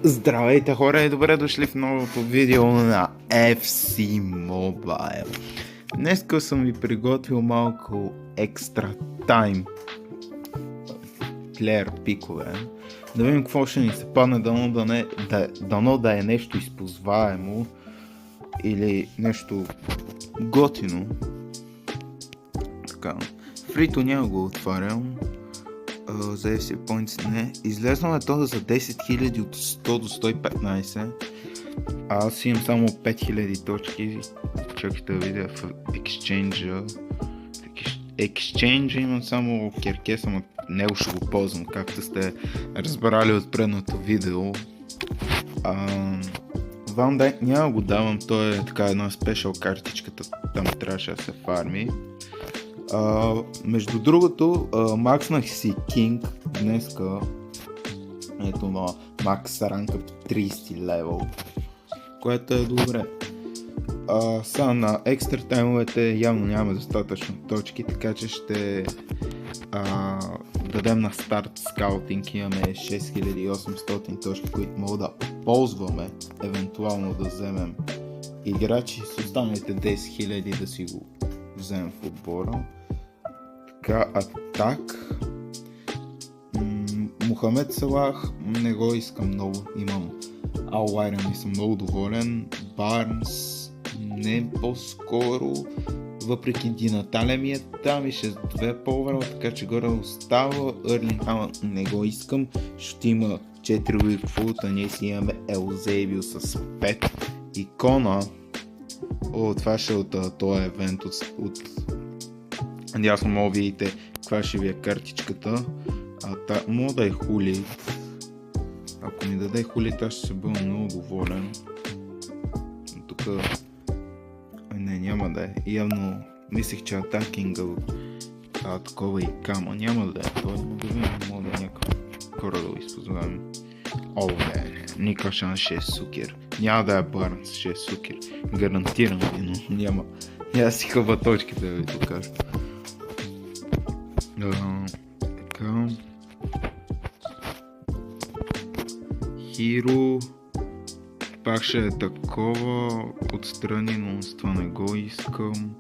Здравейте хора и добре дошли в новото видео на FC Mobile. Днеска съм ви приготвил малко екстра тайм плеер пикове. Да видим какво ще ни се падне, дано да е нещо използваемо или нещо готино. Така, фрито няма го отварям. За FC Points не. Излезнал е то за 10 000 от 100 до 115. Аз имам само 5000 точки. Чакайте да видя в Exchange имам само керкес, ама него ще го ползвам, както сте разбрали от предното видео. Ван няма го давам, той е така една спешъл картичката, там трябваше да се фарми. Между другото, макснах си King днеска, ето на макс ранка 30 левел, което е добре. Сега на екстра таймовете явно няма достатъчно точки, така че ще дадем на старт скаутинг. Имаме 6800 точки, които мога да ползваме, евентуално да вземем играчи с останалите 10 000 да си го вземем в отбора. Така, атак. Мохамед Салах не го искам много, имам Алайрен и съм много доволен. Барнс не по-скоро, въпреки Динатале ми е там и 6-2 по-overall, така че горе остава. Ерлинг Халанд не го искам, ще има 4 weak foot, а ние си имаме Елзейбио с 5 икона. Това ще е от този евент от ясно мога видите каква ще ви е картичката. Мога да е хули. Ако ми даде хули, аз ще се бъда много доволен. Тук не, няма да е. Явно мислих, че атакинга такова и кама. Няма да е. Той да видим, мога да е някакъв хора да го използваме. Не. Ника шанс 6 сукер. Няма да е Барнс 6 сукер. Гарантирам ви, но няма. Я си хъба точките да ви покажа. Така. Хиро. Пак ще е такова отстрани, но с това не го искам.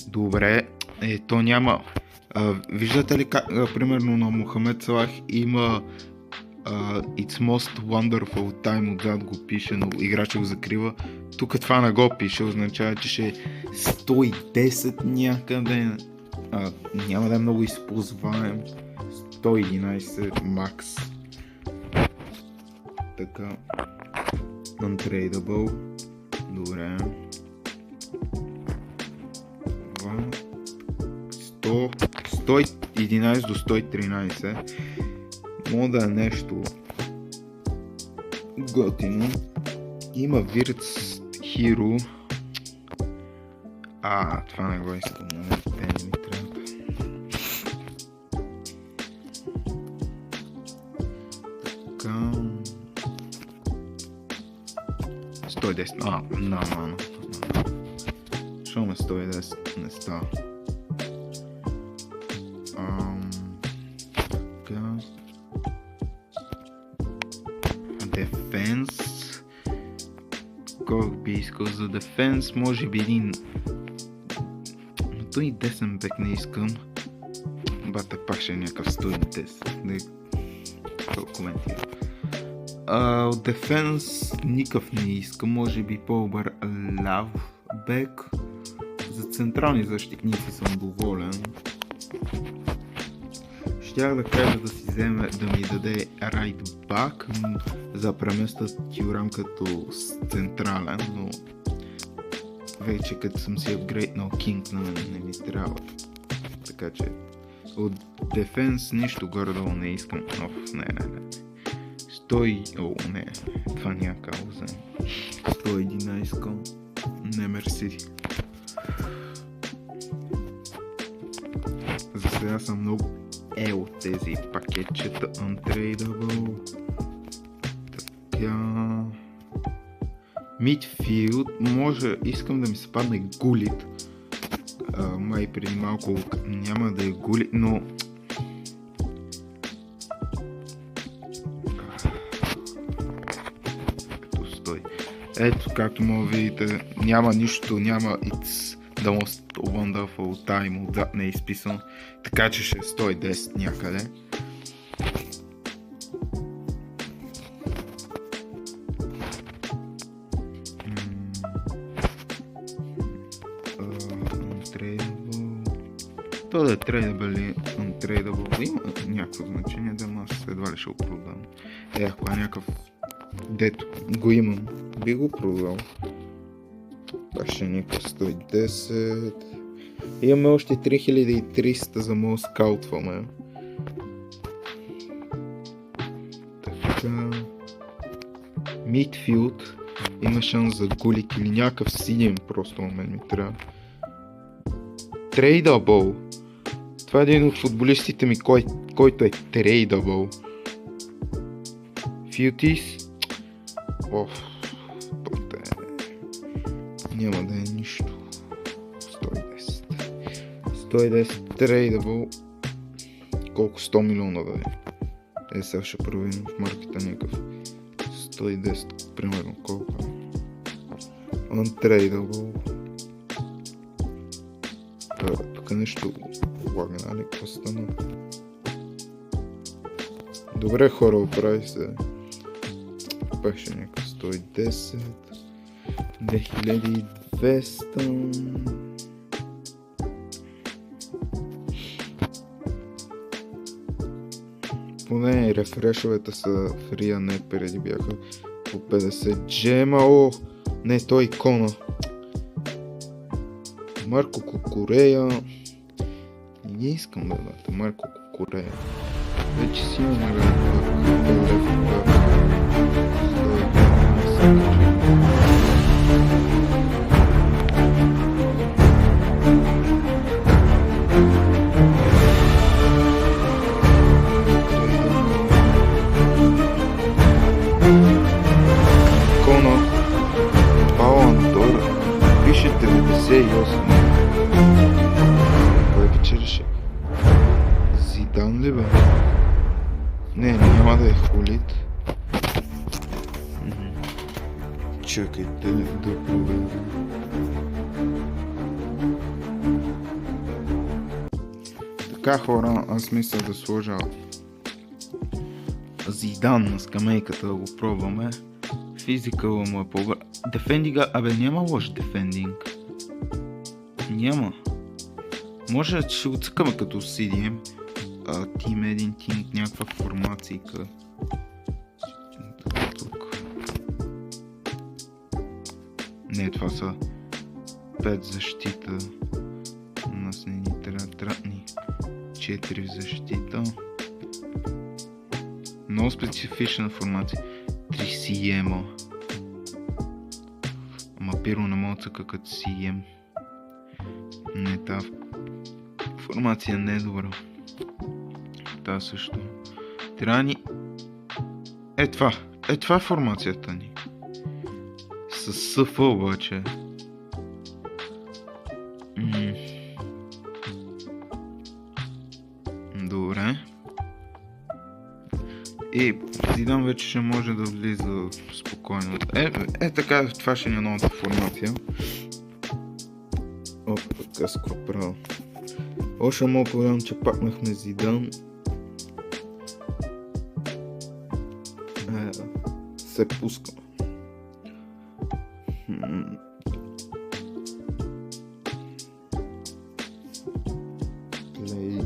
Добре, то няма. Виждате ли как, примерно на Мохамед Салах има It's most wonderful time, отзад го пише, но играча го закрива. Тук това не го пише, означава, че ще е 110 някъде. Няма да е много използваем. 111 макс. Така. Untradable. Добре. 111 до 113. Мога да е нещо готино. Има Вирц Хиро. Това не го искам, но те не ми трябва. Така. 110. Що ме 110 не става? Дефенс. Кой би искал за дефенс? Може би един. Но той и десен бек не искам. Бате пак ще е някакъв 110. Да коментира. От дефенс никакъв не искам. Може би по-добър ляв бек. За централни защитници съм доволен. Щях да кажа да си вземе, да ми даде right back, за преместа Тюрам като централен, но вече като съм си апгрейднал King не ми трябва. Така че от дефенс нищо горе-долу не искам. Не. Не, това някакво взем. 111 искам. Не, мерси. За сега съм много от тези пакетчета Untradable. Така. Мидфилд, може, искам да ми се падне Гулит. Май преди малко няма да е Гулит, но... Като стой. Ето, както може да видите, няма нищо, няма It's the most wonderful time, отзад не е изписано, така че ще е 110 някъде. То да е tradable или untradable, има някакво значение, да аз едва ли ще го продам. Ако е някакъв дето го имам, би го продал. Това ще е някакъв 110. Имаме още 3300 за да скаутваме. Така. Мидфилд има шанс за Гулик или някакъв синен, просто на мен ми трябва. Трейдабъл. Това е един от футболистите ми, който е трейдабъл. Фютис. Няма да е нищо. 110 трейдабъл. Колко 100 милиона да е. Сега ще проверим в маркета някакъв 110, примерно колко е. Untradeable. Тук нещо лагна, нали? Какво стана? Добре, хора, оправи се. Пак ще някакъв 110. 2200. Поне рефрешовете са фри, а не преди бяха по 50 джема. Не, той икона. Марко Кукурея. Не искам да дадете Марко Кукурея. Вече си има пише 98. Кой вечереше? Зидан ли бе? Не, няма да е Хулит. Чакайте да проверя. Така, хора, аз мисля да сложа Зидан на скамейката да го пробваме. Физикала му е по-добър. Дефендинга, няма лош дефендинг. Няма. Може да ще го цъкаме като CDM. Тим един тим, някаква формацийка. Тук. Не, това са 5 защита. У нас не ни трябва ни 4 защита. Много специфична формация. 3 CM. Ама пиро не мога да цъка като CM. Не, тази формация не е добра. Та също. Трябва ни... Това е формацията ни. С СФ обаче. Добре. И Зидан вече ще може да влиза спокойно. Така, това ще е новата формация. Така скопрал. Още мога повярвам, че пакнахме Зидан. Се пускаме. Плей.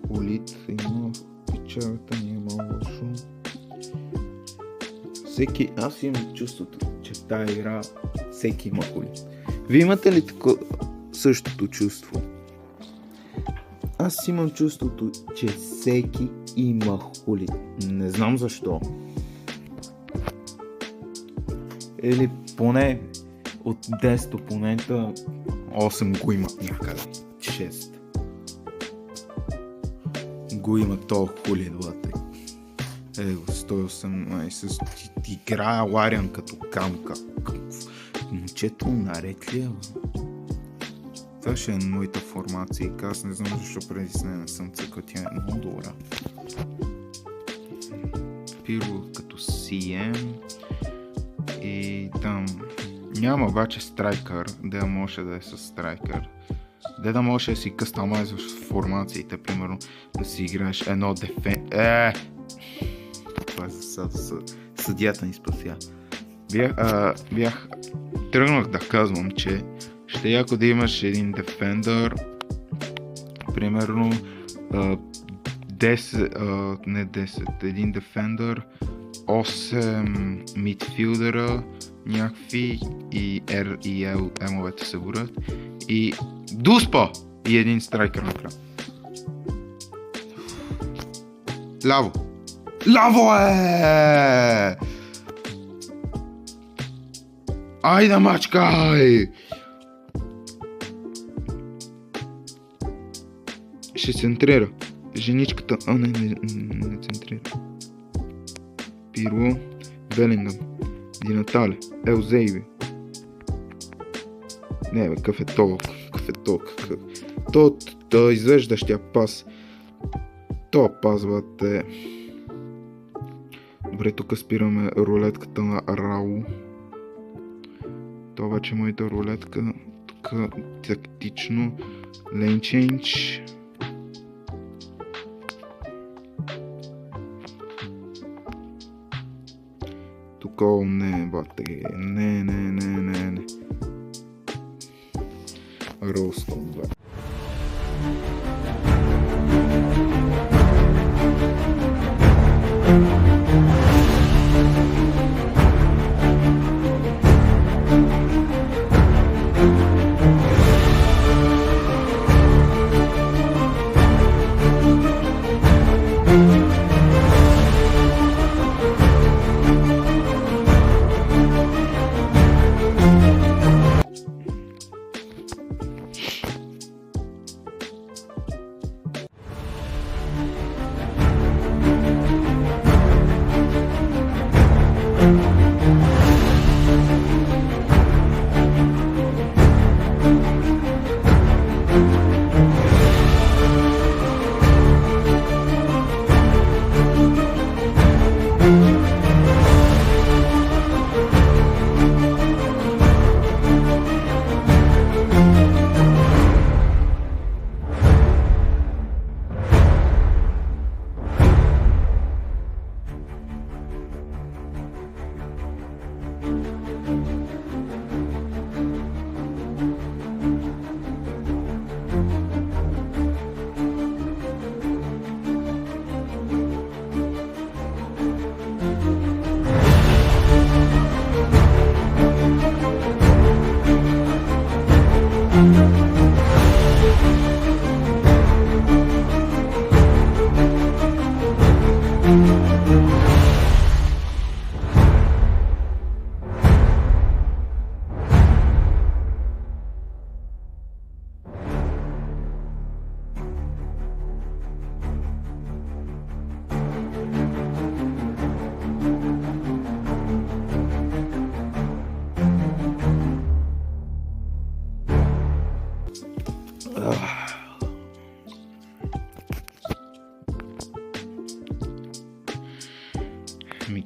Улит има печалата, няма лошо. Аз имам чувството, че в тази игра всеки има улит. Вие имате ли същото чувство? Аз имам чувството, че всеки има хулит. Не знам защо. Или поне от 10 опонента 8 го имат някъде. 6 го има толкова хулит, бъде. Его 118. Ти играе Лариан като камка. Момчето наред ли е? Това ще е моята формация. Аз не знам защо преди с нея не съм цъкал. Тя е много добра. Пиро като CM. И там няма обаче страйкър, да може да е с страйкър. Да може да си къстамайзваш формациите, примерно да си играеш едно дефен... Това е за съдията ни спася. Тръгнах да казвам, че ще е яко да имаш един дефендър, примерно 10, един дефендър, 8 мидфилдера, някакви и R и L емовете се борят и дуспа и един страйкър накрая. Ляво! Ляво е! Айде мачкай! Ще центрира. Женичката... не центрира. Пирло, Белингъм, Динатале, Елзейби. Не бе, какъв е то? То извеждащия пас. То пас, бате. Добре, тук спираме рулетката на Рао. Това вече е моята рулетка. Тук тактично. Лейн чейндж. Тук не, бате. Не. Ростон, бе.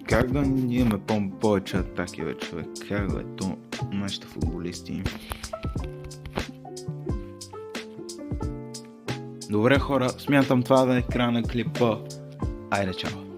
Как да имаме повече атаки, бе, човек? Как е то нашите футболисти? Добре, хора, смятам това да е края на клипа. Айде, чао!